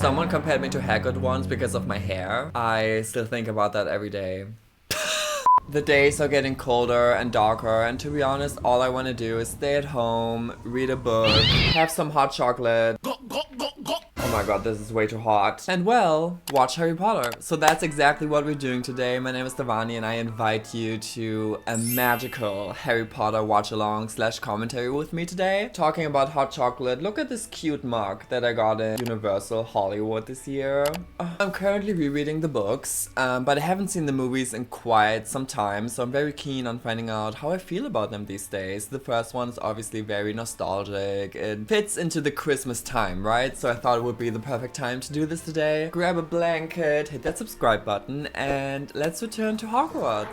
Someone compared me to Hagrid once because of my hair. I still think about that every day. The days are getting colder and darker, and to be honest, all I want to do is stay at home, read a book, have some hot chocolate. Oh my god, this is way too hot. And well, watch Harry Potter. So that's exactly what we're doing today. My name is Devani and I invite you to a magical Harry Potter watch-along / commentary with me today. Talking about hot chocolate, look at this cute mug that I got in Universal Hollywood this year. I'm currently rereading the books, but I haven't seen the movies in quite some time, so I'm very keen on finding out how I feel about them these days. The first one is obviously very nostalgic. It fits into the Christmas time, right? So I thought it would be the perfect time to do this today. Grab a blanket, hit that subscribe button, and let's return to Hogwarts.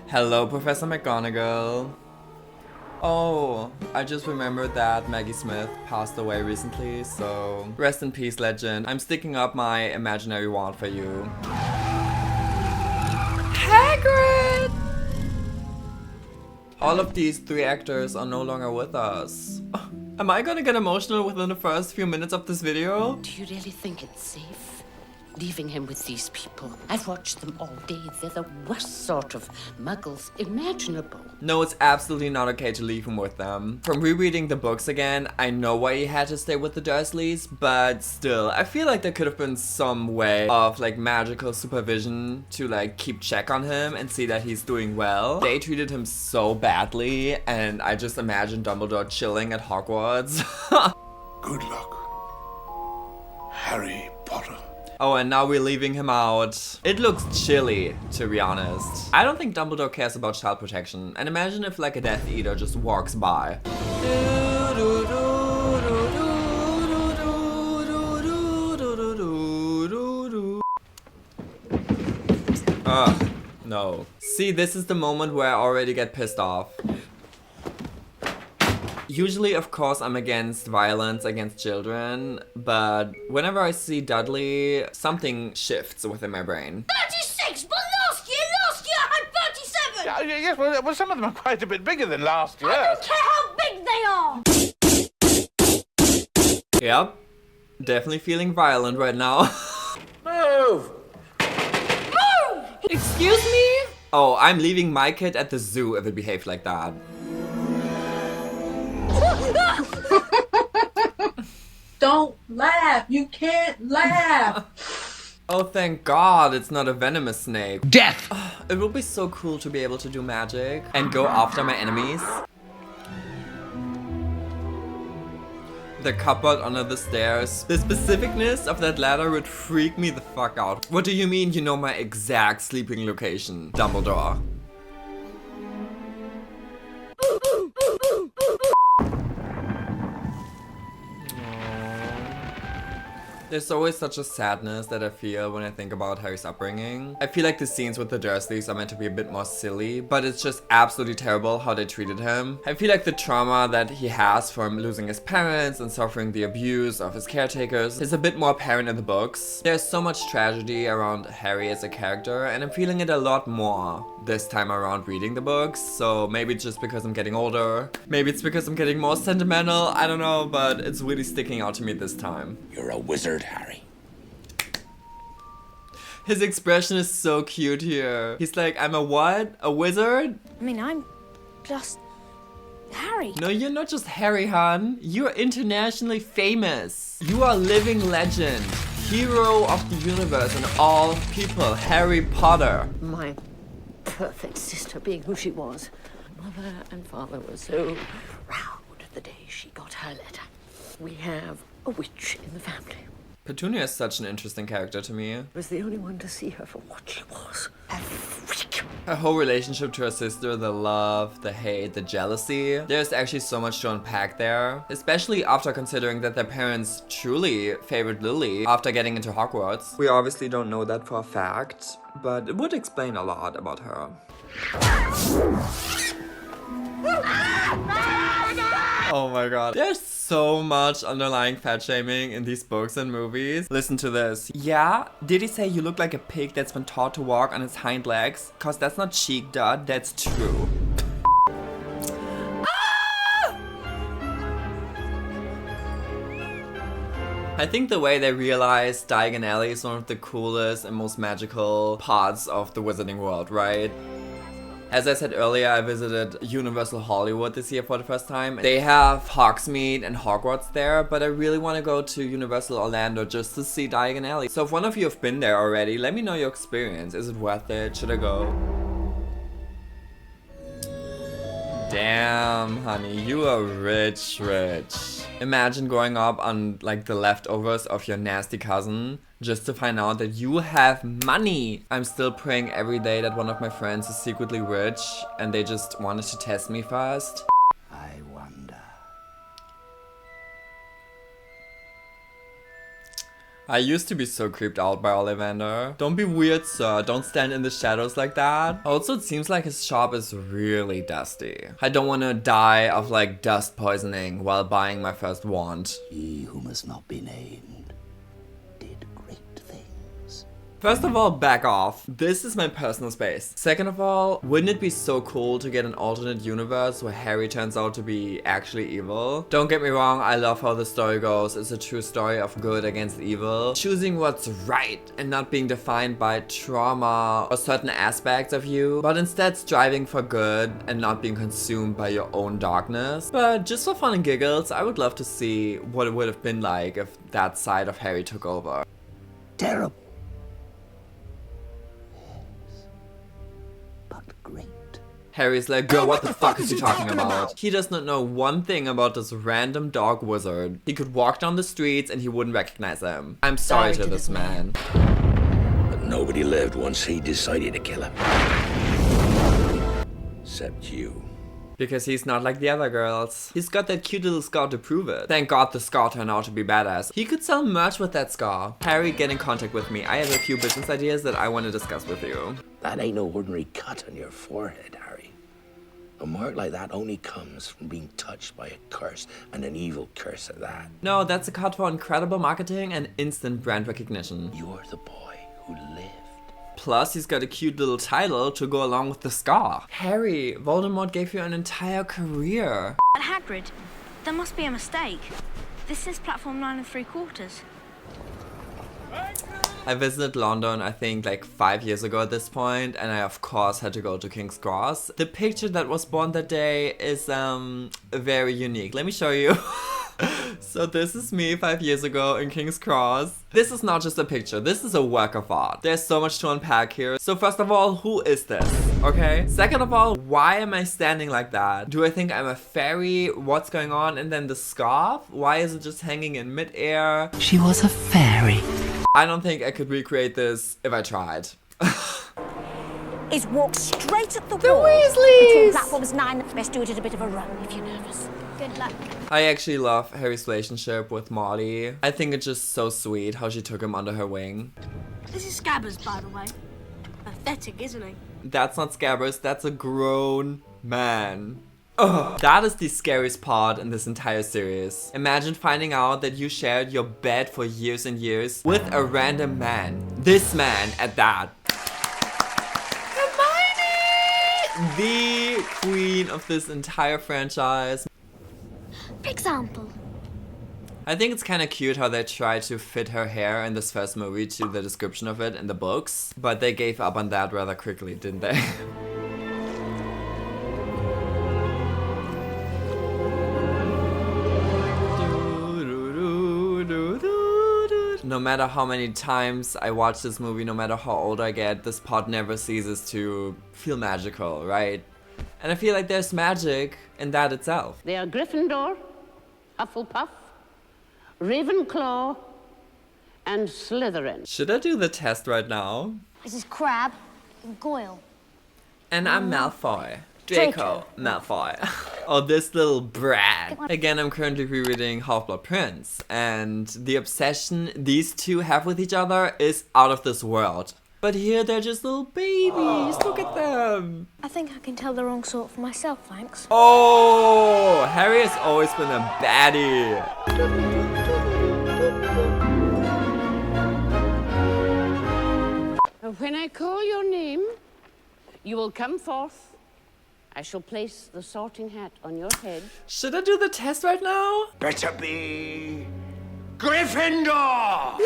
Hello, Professor McGonagall. Oh, I just remembered that Maggie Smith passed away recently, so rest in peace, legend. I'm sticking up my imaginary wand for you. Hagrid! All of these 3 actors are no longer with us. Am I gonna get emotional within the first few minutes of this video? Do you really think it's safe? Leaving him with these people. I've watched them all day. They're the worst sort of muggles imaginable. No, it's absolutely not okay to leave him with them. From rereading the books again, I know why he had to stay with the Dursleys, but still, I feel like there could have been some way of like magical supervision to like keep check on him and see that he's doing well. They treated him so badly, and I just imagine Dumbledore chilling at Hogwarts. Good luck, Harry Potter. Oh, and now we're leaving him out. It looks chilly, to be honest. I don't think Dumbledore cares about child protection. And imagine if like a Death Eater just walks by. Ugh, no. See, this is the moment where I already get pissed off. Usually, of course, I'm against violence against children, but whenever I see Dudley, something shifts within my brain. 36, but last year I had 37! Yes, well, some of them are quite a bit bigger than last year. I don't care how big they are! Yep, definitely feeling violent right now. Move! Move! Excuse me? Oh, I'm leaving my kid at the zoo if it behaved like that. Don't laugh. You can't laugh. Oh, thank God it's not a venomous snake. Death! It would be so cool to be able to do magic and go after my enemies. The cupboard under the stairs. The specificness of that ladder would freak me the fuck out. What do you mean you know my exact sleeping location, Dumbledore? There's always such a sadness that I feel when I think about Harry's upbringing. I feel like the scenes with the Dursleys are meant to be a bit more silly, but it's just absolutely terrible how they treated him. I feel like the trauma that he has from losing his parents and suffering the abuse of his caretakers is a bit more apparent in the books. There's so much tragedy around Harry as a character, and I'm feeling it a lot more this time around reading the books. So maybe it's just because I'm getting older. Maybe it's because I'm getting more sentimental. I don't know, but it's really sticking out to me this time. You're a wizard, Harry. His expression is so cute here. He's like, I'm a what? A wizard? I mean, I'm just Harry. No, you're not just Harry, hon. You're internationally famous. You are a living legend. Hero of the universe and all people. Harry Potter. My perfect sister being who she was. Mother and father were so proud the day she got her letter. We have a witch in the family. Petunia is such an interesting character to me. I was the only one to see her for what she was. A freak. Her whole relationship to her sister, the love, the hate, the jealousy. There's actually so much to unpack there. Especially after considering that their parents truly favored Lily after getting into Hogwarts. We obviously don't know that for a fact, but it would explain a lot about her. Oh my god. There's so much underlying fat shaming in these books and movies. Listen to this. Yeah, did he say you look like a pig that's been taught to walk on its hind legs? Cause that's not cheek, duh, that's true. I think the way they realized Diagon Alley is one of the coolest and most magical parts of the wizarding world, right? As I said earlier, I visited Universal Hollywood this year for the first time. They have Hogsmeade and Hogwarts there, but I really want to go to Universal Orlando just to see Diagon Alley. So if one of you have been there already, let me know your experience. Is it worth it? Should I go? Damn, honey, you are rich. Imagine growing up on like the leftovers of your nasty cousin just to find out that you have money. I'm still praying every day that one of my friends is secretly rich and they just wanted to test me first. I wonder. I used to be so creeped out by Ollivander. Don't be weird, sir. Don't stand in the shadows like that. Also, it seems like his shop is really dusty. I don't want to die of like dust poisoning while buying my first wand. He who must not be named did great things. First of all, back off. This is my personal space. Second of all, wouldn't it be so cool to get an alternate universe where Harry turns out to be actually evil? Don't get me wrong, I love how the story goes. It's a true story of good against evil. Choosing what's right and not being defined by trauma or certain aspects of you, but instead striving for good and not being consumed by your own darkness. But just for fun and giggles, I would love to see what it would have been like if that side of Harry took over. Terrible. Great. Harry's like, girl, what the fuck is he talking about? He does not know one thing about this random dog wizard. He could walk down the streets and he wouldn't recognize him. I'm sorry to this man. But nobody lived once he decided to kill him. Except you. Because he's not like the other girls. He's got that cute little scar to prove it. Thank God the scar turned out to be badass. He could sell merch with that scar. Harry, get in contact with me. I have a few business ideas that I want to discuss with you. That ain't no ordinary cut on your forehead, Harry. A mark like that only comes from being touched by a curse, and an evil curse at that. No, that's a cut for incredible marketing and instant brand recognition. You're the boy who lived. Plus, he's got a cute little title to go along with the scar. Harry, Voldemort gave you an entire career. Hagrid, there must be a mistake. This is platform 9 3/4. I visited London, I think, like 5 years ago at this point, and I of course had to go to King's Cross. The picture that was born that day is very unique. Let me show you. So this is me 5 years ago in King's Cross. This is not just a picture, this is a work of art. There's so much to unpack here. So first of all, who is this? Okay? Second of all, why am I standing like that? Do I think I'm a fairy? What's going on? And then the scarf? Why is it just hanging in midair? She was a fairy. I don't think I could recreate this if I tried. Is walk straight at the wall. Weasleys! Between platforms 9. Best do it at a bit of a run if you're nervous. Good luck. I actually love Harry's relationship with Molly. I think it's just so sweet how she took him under her wing. This is Scabbers, by the way. Pathetic, isn't he? That's not Scabbers, that's a grown man. Ugh. That is the scariest part in this entire series. Imagine finding out that you shared your bed for years and years with a random man. This man at that. Hermione! The queen of this entire franchise. Example. I think it's kind of cute how they tried to fit her hair in this first movie to the description of it in the books, but they gave up on that rather quickly, didn't they? No matter how many times I watch this movie, no matter how old I get, this pot never ceases to feel magical, right? And I feel like there's magic in that itself. They are Gryffindor, Hufflepuff, Ravenclaw, and Slytherin. Should I do the test right now? This is Crab and Goyle. And I'm Malfoy. Draco Malfoy. Oh, this little brat. Again, I'm currently rereading Half-Blood Prince, and the obsession these two have with each other is out of this world. But here they're just little babies. Look at them. I think I can tell the wrong sort for myself, thanks. Oh, Harry has always been a baddie. When I call your name, you will come forth. I shall place the sorting hat on your head. Should I do the test right now? Better be Gryffindor!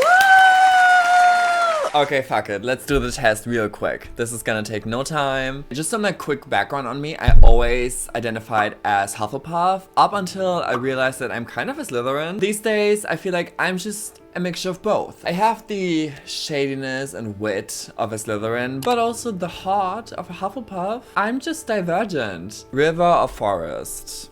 Okay, fuck it. Let's do the test real quick. This is gonna take no time. Just some like quick background on me. I always identified as Hufflepuff up until I realized that I'm kind of a Slytherin. These days, I feel like I'm just a mixture of both. I have the shadiness and wit of a Slytherin, but also the heart of a Hufflepuff. I'm just divergent. River or forest?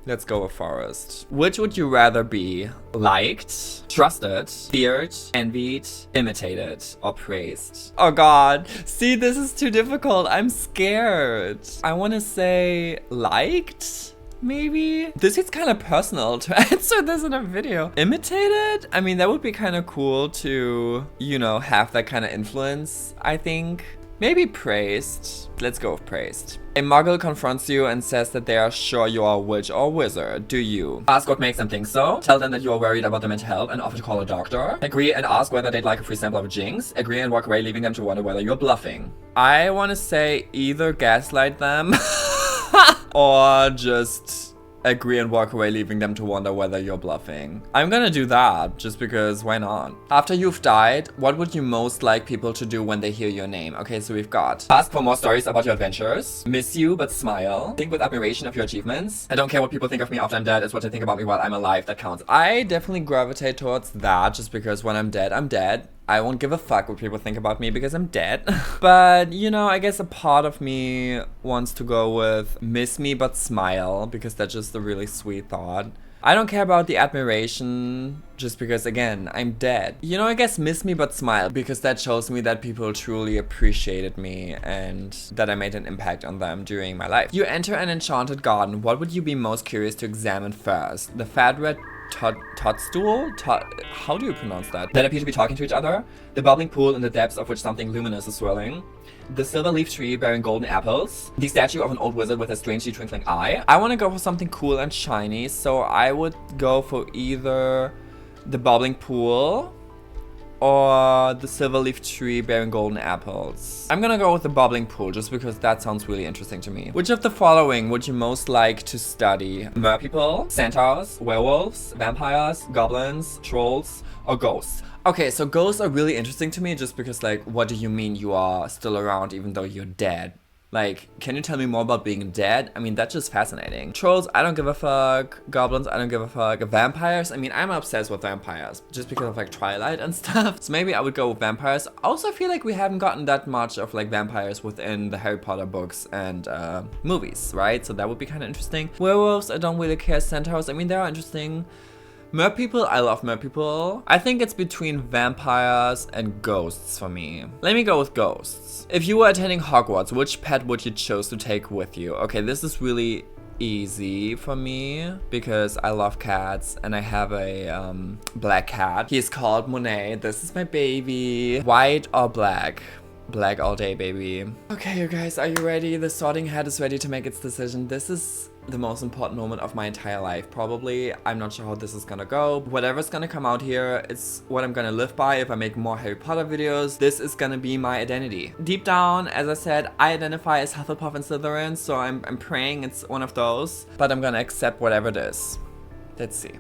Let's go with forest. Which would you rather be? Liked, trusted, feared, envied, imitated, or praised? Oh god. See, this is too difficult. I'm scared. I want to say liked? Maybe? This is kind of personal to answer this in a video. Imitated? I mean, that would be kind of cool to, you know, have that kind of influence, I think. Maybe praised. Let's go with praised. A muggle confronts you and says that they are sure you are a witch or wizard. Do you? Ask what makes them think so. Tell them that you are worried about their mental health and offer to call a doctor. Agree and ask whether they'd like a free sample of a jinx. Agree and walk away, leaving them to wonder whether you're bluffing. I want to say either gaslight them or just agree and walk away, leaving them to wonder whether you're bluffing. I'm gonna do that, just because why not? After you've died, what would you most like people to do when they hear your name? Okay, so we've got ask for more stories about your adventures, miss you but smile, think with admiration of your achievements, I don't care what people think of me after I'm dead, it's what they think about me while I'm alive that counts. I definitely gravitate towards that, just because when I'm dead, I'm dead. I won't give a fuck what people think about me because I'm dead. But, you know, I guess a part of me wants to go with miss me but smile, because that's just a really sweet thought. I don't care about the admiration, just because, again, I'm dead. You know, I guess miss me but smile, because that shows me that people truly appreciated me and that I made an impact on them during my life. You enter an enchanted garden. What would you be most curious to examine first? The fat red toadstool? How do you pronounce that? That appear to be talking to each other. The bubbling pool in the depths of which something luminous is swirling. The silver leaf tree bearing golden apples. The statue of an old wizard with a strangely twinkling eye. I want to go for something cool and shiny, so I would go for either the bubbling pool or the silver leaf tree bearing golden apples. I'm gonna go with the bubbling pool just because that sounds really interesting to me. Which of the following would you most like to study? Merpeople, centaurs, werewolves, vampires, goblins, trolls, or ghosts? Okay, so ghosts are really interesting to me just because, like, what do you mean you are still around even though you're dead? Like, can you tell me more about being dead? I mean, that's just fascinating. Trolls, I don't give a fuck. Goblins, I don't give a fuck. Vampires, I mean, I'm obsessed with vampires just because of like Twilight and stuff. So maybe I would go with vampires. Also, I feel like we haven't gotten that much of like vampires within the Harry Potter books and movies, right? So that would be kind of interesting. Werewolves, I don't really care. Centaurs, I mean, they are interesting. Merpeople, I love merpeople. I think it's between vampires and ghosts for me. Let me go with ghosts. If you were attending Hogwarts, which pet would you choose to take with you? Okay, this is really easy for me because I love cats and I have a black cat. He's called Monet. This is my baby. White or black? Black all day, baby. Okay, you guys, are you ready? The sorting hat is ready to make its decision. This is the most important moment of my entire life, probably. I'm not sure how this is gonna go. Whatever's gonna come out here, it's what I'm gonna live by if I make more Harry Potter videos. This is gonna be my identity. Deep down, as I said, I identify as Hufflepuff and Slytherin, so I'm praying it's one of those, but I'm gonna accept whatever it is. Let's see.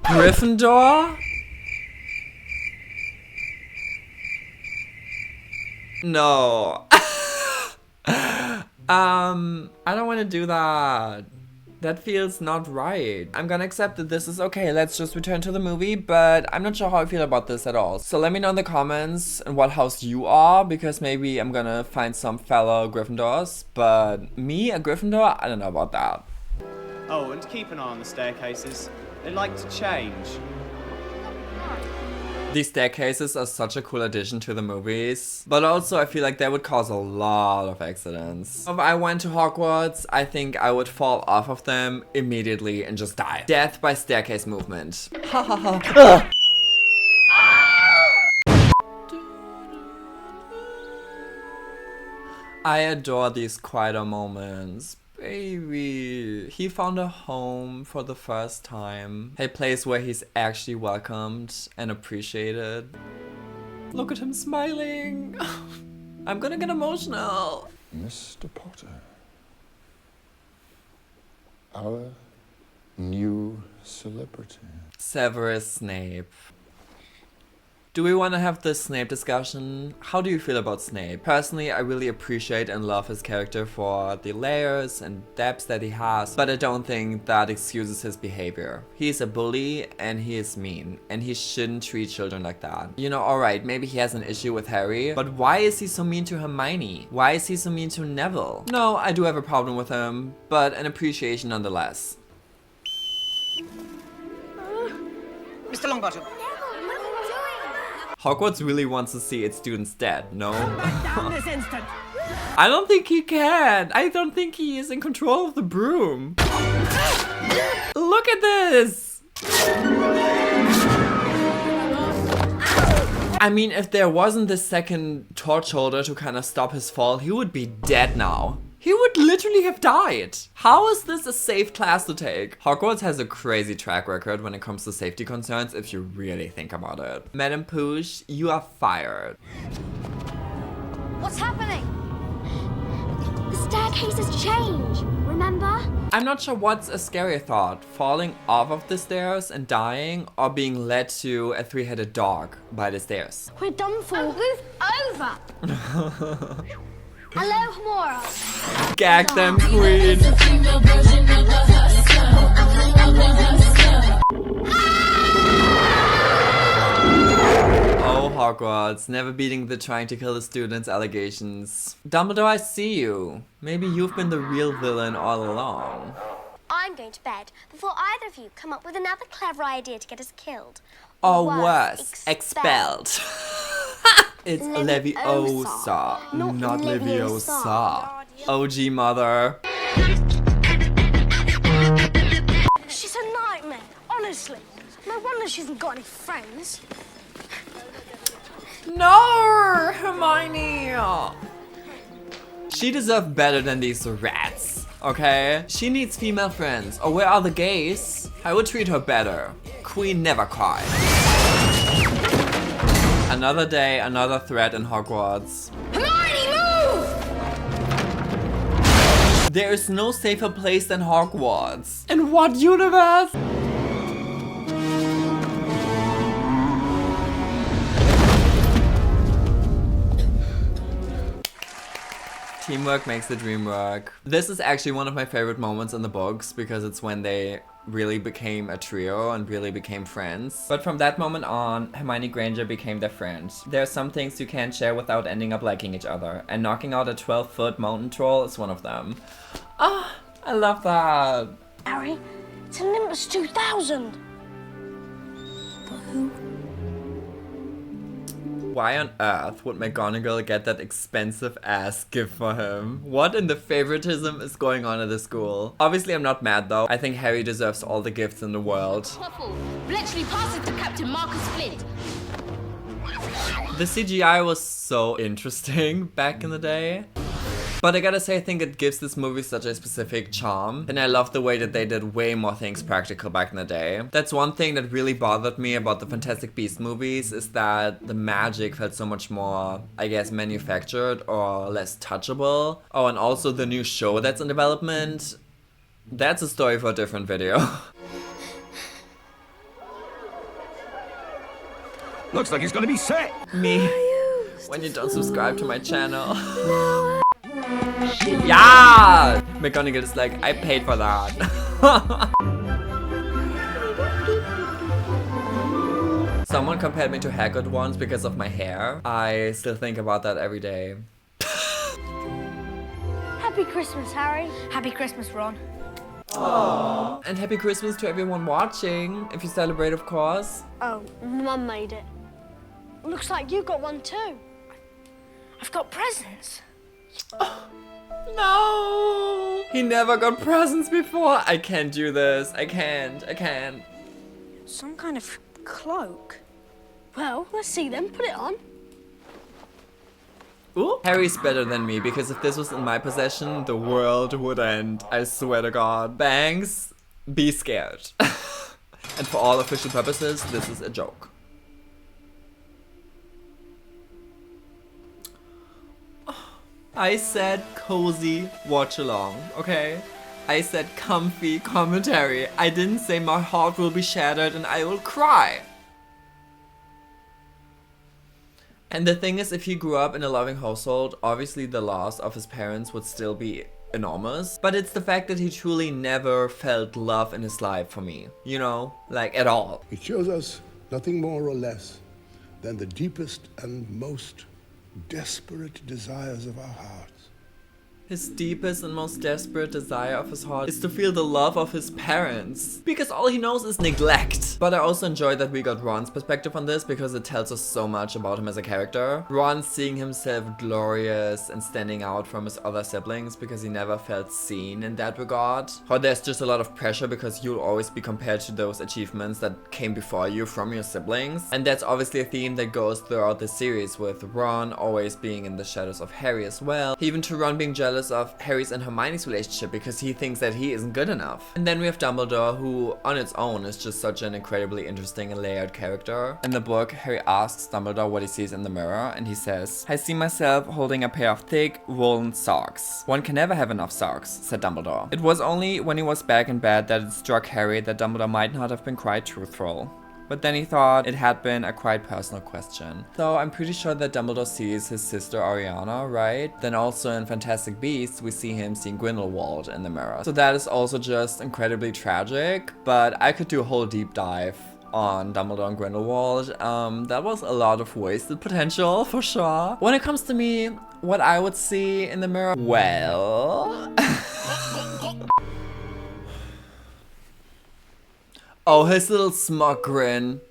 Gryffindor? No. I don't want to do that. That feels not right. I'm gonna accept that this is okay. Let's just return to the movie, but I'm not sure how I feel about this at all. So let me know in the comments in what house you are, because maybe I'm gonna find some fellow Gryffindors, but me, a Gryffindor? I don't know about that. Oh, and keep an eye on the staircases. They like to change. These staircases are such a cool addition to the movies, but also I feel like they would cause a lot of accidents. If I went to Hogwarts, I think I would fall off of them immediately and just die. Death by staircase movement. Ha ha ha. I adore these quieter moments. Baby, he found a home for the first time. A place where he's actually welcomed and appreciated. Look at him smiling. I'm gonna get emotional. Mr. Potter, our new celebrity. Severus Snape. Do we want to have this Snape discussion? How do you feel about Snape? Personally, I really appreciate and love his character for the layers and depths that he has, but I don't think that excuses his behavior. He's a bully and he is mean, and he shouldn't treat children like that. You know, alright, maybe he has an issue with Harry, but why is he so mean to Hermione? Why is he so mean to Neville? No, I do have a problem with him, but an appreciation nonetheless. Mr. Longbottom. Hogwarts really wants to see its students dead, no? Down this instant. I don't think he can. I don't think he is in control of the broom. Look at this. I mean, if there wasn't this second torch holder to kind of stop his fall, he would be dead now. He would literally have died. How is this a safe class to take? Hogwarts has a crazy track record when it comes to safety concerns if you really think about it. Madam Poosh, you are fired. What's happening? The staircase has changed, remember? I'm not sure what's a scarier thought, falling off of the stairs and dying, or being led to a three-headed dog by the stairs. We're done for. Move over! Hello, Hamora. Gag them, queen. Oh, Hogwarts, never beating the trying to kill the students allegations. Dumbledore, I see you. Maybe you've been the real villain all along. I'm going to bed before either of you come up with another clever idea to get us killed. Or worse, expelled. It's Leviosa, not Leviosa. OG mother. She's a nightmare, honestly. No wonder she hasn't got any friends. No, Hermione. She deserves better than these rats, okay? She needs female friends. Or where are the gays? I would treat her better. Queen never cried. Another day, another threat in Hogwarts. Hermione, move! There is no safer place than Hogwarts. In what universe? Teamwork makes the dream work. This is actually one of my favorite moments in the books because it's when they really became a trio and really became friends. But from that moment on, Hermione Granger became their friend. There are some things you can't share without ending up liking each other, and knocking out a 12-foot mountain troll is one of them. Ah, I love that. Harry, it's an Nimbus 2000. But who? Why on earth would McGonagall get that expensive ass gift for him? What in the favoritism is going on at the school? Obviously I'm not mad though. I think Harry deserves all the gifts in the world. Bletchley passes to Captain Marcus Flint. The CGI was so interesting back in the day. But I gotta say, I think it gives this movie such a specific charm. And I love the way that they did way more things practical back in the day. That's one thing that really bothered me about the Fantastic Beasts movies, is that the magic felt so much more, I guess, manufactured or less touchable. Oh, and also the new show that's in development. That's a story for a different video. Looks like he's gonna be sick. Me, when you don't subscribe to my channel. Yeah! McGonagall is like, I paid for that. Someone compared me to Hagrid once because of my hair. I still think about that every day. Happy Christmas, Harry. Happy Christmas, Ron. Aww. And happy Christmas to everyone watching, if you celebrate, of course. Oh, Mum made it. Looks like you got one too. I've got presents. No! He never got presents before. I can't do this. I can't. Some kind of cloak. Well, let's see them. Put it on. Ooh. Harry's better than me, because if this was in my possession, the world would end. I swear to God. Banks, be scared. And for all official purposes, this is a joke. I said cozy watch along, okay? I said comfy commentary. I didn't say my heart will be shattered and I will cry. And the thing is, if he grew up in a loving household, obviously the loss of his parents would still be enormous. But it's the fact that he truly never felt love in his life for me. You know, like at all. It shows us nothing more or less than the deepest and most desperate desires of our hearts. His deepest and most desperate desire of his heart is to feel the love of his parents. Because all he knows is neglect. But I also enjoy that we got Ron's perspective on this, because it tells us so much about him as a character. Ron seeing himself glorious and standing out from his other siblings because he never felt seen in that regard. How there's just a lot of pressure because you'll always be compared to those achievements that came before you from your siblings. And that's obviously a theme that goes throughout the series, with Ron always being in the shadows of Harry as well. Even to Ron being jealous of Harry's and Hermione's relationship because he thinks that he isn't good enough. And then we have Dumbledore, who on its own is just such an incredibly interesting and layered character. In the book, Harry asks Dumbledore what he sees in the mirror, and he says, "I see myself holding a pair of thick, woolen socks. One can never have enough socks," said Dumbledore. It was only when he was back in bed that it struck Harry that Dumbledore might not have been quite truthful. But then he thought it had been a quite personal question. So I'm pretty sure that Dumbledore sees his sister Ariana, right? Then also in Fantastic Beasts, we see him seeing Grindelwald in the mirror. So that is also just incredibly tragic, but I could do a whole deep dive on Dumbledore and Grindelwald. That was a lot of wasted potential, for sure. When it comes to me, what I would see in the mirror, well... Oh, his little smug grin.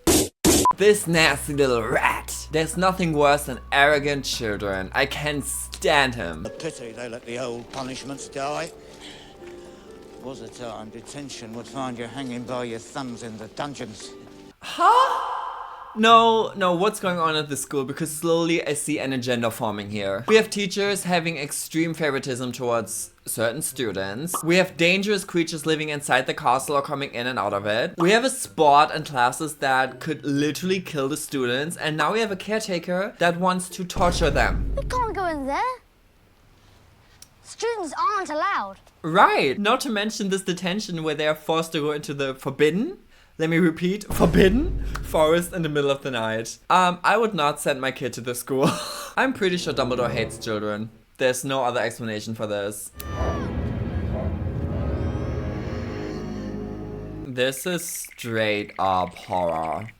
This nasty little rat. There's nothing worse than arrogant children. I can't stand him. A pity they let the old punishments die. Was a time detention would find you hanging by your thumbs in the dungeons. Huh? No, what's going on at the school? Because slowly I see an agenda forming here. We have teachers having extreme favoritism towards certain students. We have dangerous creatures living inside the castle or coming in and out of it. We have a sport and classes that could literally kill the students. And now we have a caretaker that wants to torture them. We can't go in there. Students aren't allowed. Right. Not to mention this detention where they are forced to go into the forbidden, let me repeat, forbidden forest in the middle of the night. I would not send my kid to the school. I'm pretty sure Dumbledore hates children. There's no other explanation for this. This is straight up horror.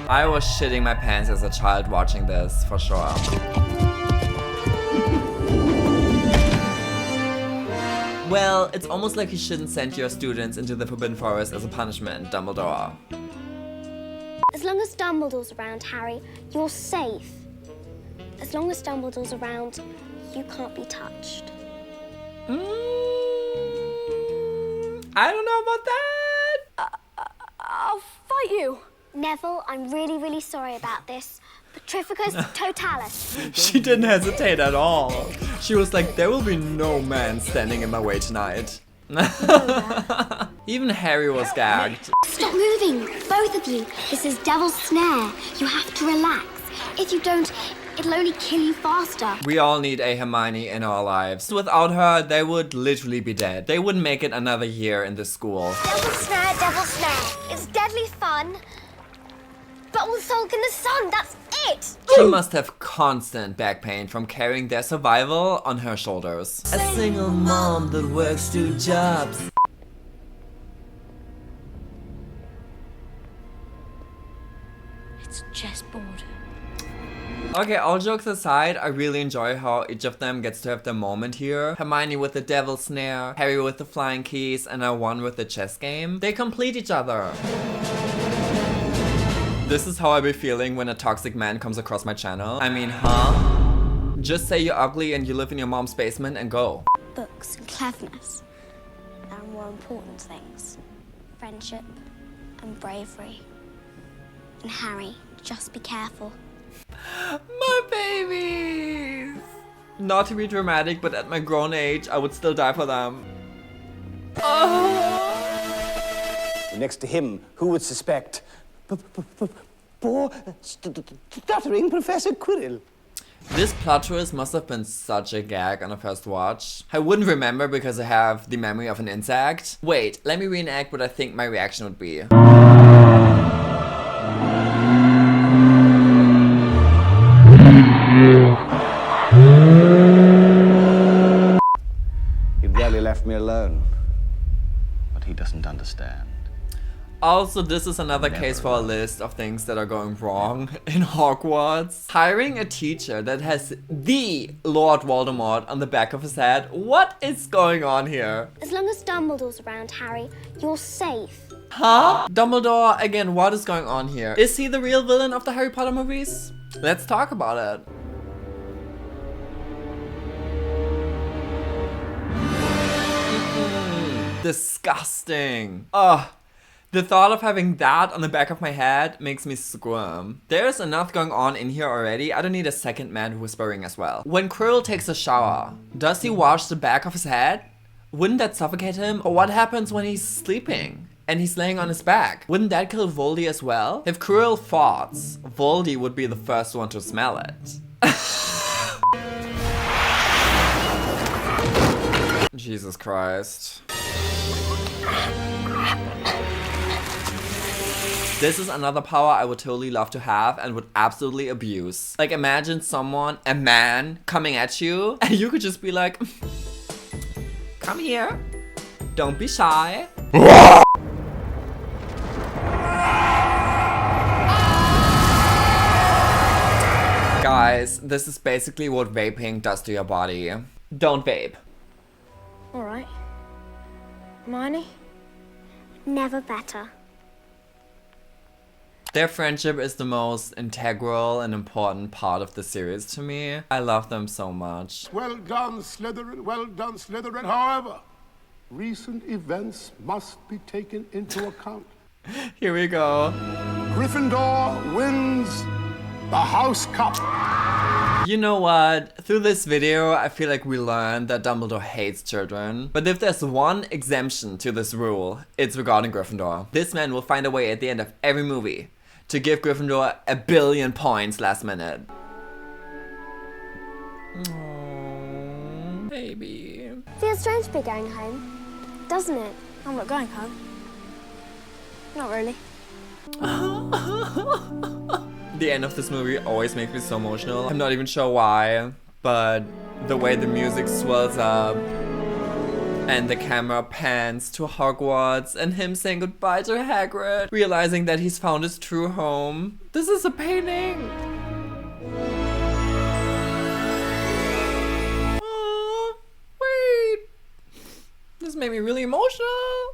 I was shitting my pants as a child watching this, for sure. Well, it's almost like you shouldn't send your students into the Forbidden Forest as a punishment, Dumbledore. As long as Dumbledore's around, Harry, you're safe. As long as Dumbledore's around, you can't be touched. I don't know about that. I'll fight you. Neville, I'm really, really sorry about this. Petrificus totalis. She didn't hesitate at all. She was like, there will be no man standing in my way tonight. Even Harry was gagged. Stop moving, both of you. This is Devil's Snare. You have to relax. If you don't, it'll only kill you faster. We all need a Hermione in our lives. Without her, they would literally be dead. They wouldn't make it another year in this school. Devil's Snare, Devil's Snare. It's deadly fun. But we'll sulk in the sun, that's it! She must have constant back pain from carrying their survival on her shoulders. A single mom that works 2 jobs. It's chessboard. Okay, all jokes aside, I really enjoy how each of them gets to have their moment here. Hermione with the Devil's Snare, Harry with the flying keys, and one with the chess game. They complete each other. This is how I be feeling when a toxic man comes across my channel. I mean, huh? Just say you're ugly and you live in your mom's basement and go. Books and cleverness. There are more important things. Friendship and bravery. And Harry, just be careful. My babies! Not to be dramatic, but at my grown age, I would still die for them. Oh. Next to him, who would suspect? Poor, stuttering Professor Quirrell. This plot twist must have been such a gag on a first watch. I wouldn't remember because I have the memory of an insect. Wait, let me reenact what I think my reaction would be. He barely left me alone. But he doesn't understand. Also, this is another case for a list of things that are going wrong in Hogwarts. Hiring a teacher that has the Lord Voldemort on the back of his head. What is going on here? As long as Dumbledore's around, Harry, you're safe. Huh? Dumbledore, again, what is going on here? Is he the real villain of the Harry Potter movies? Let's talk about it. Disgusting. Ugh. The thought of having that on the back of my head makes me squirm. There's enough going on in here already. I don't need a second man whispering as well. When Quirrell takes a shower, does he wash the back of his head? Wouldn't that suffocate him? Or what happens when he's sleeping and he's laying on his back? Wouldn't that kill Voldy as well? If Quirrell farts, Voldy would be the first one to smell it. Jesus Christ. This is another power I would totally love to have and would absolutely abuse. Like, imagine someone, a man, coming at you and you could just be like, come here, don't be shy. Guys, this is basically what vaping does to your body. Don't vape. All right. Hermione? Never better. Their friendship is the most integral and important part of the series to me. I love them so much. Well done, Slytherin. Well done, Slytherin. However, recent events must be taken into account. Here we go. Gryffindor wins the House Cup. You know what? Through this video, I feel like we learned that Dumbledore hates children. But if there's one exemption to this rule, it's regarding Gryffindor. This man will find a way at the end of every movie to give Gryffindor 1 billion points last minute. Aww, baby. Feels strange to be going home, doesn't it? I'm not going home. Not really. The end of this movie always makes me so emotional. I'm not even sure why, but the way the music swells up and the camera pans to Hogwarts and him saying goodbye to Hagrid, realizing that he's found his true home. This is a painting. Oh, wait. This made me really emotional.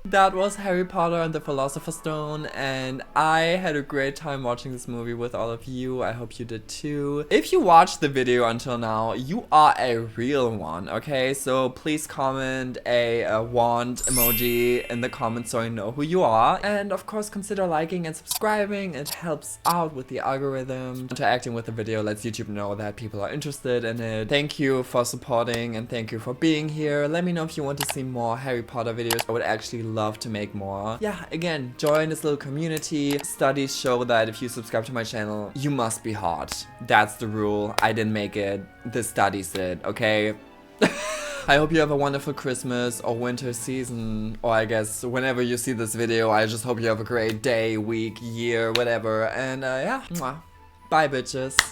That was Harry Potter and the Philosopher's Stone, and I had a great time watching this movie with all of you. I hope you did too. If you watched the video until now, you are a real one, okay? So please comment a wand emoji in the comments so I know who you are. And of course, consider liking and subscribing. It helps out with the algorithm. Interacting with the video lets YouTube know that people are interested in it. Thank you for supporting and thank you for being here. Let me know if you want to see more Harry Potter videos. I would actually love to make more. Yeah, again, join this little community. Studies show that if you subscribe to my channel, you must be hot. That's the rule. I didn't make it. The studies did, okay? I hope you have a wonderful Christmas or winter season, or I guess whenever you see this video, I just hope you have a great day, week, year, whatever. And yeah, mwah. Bye bitches.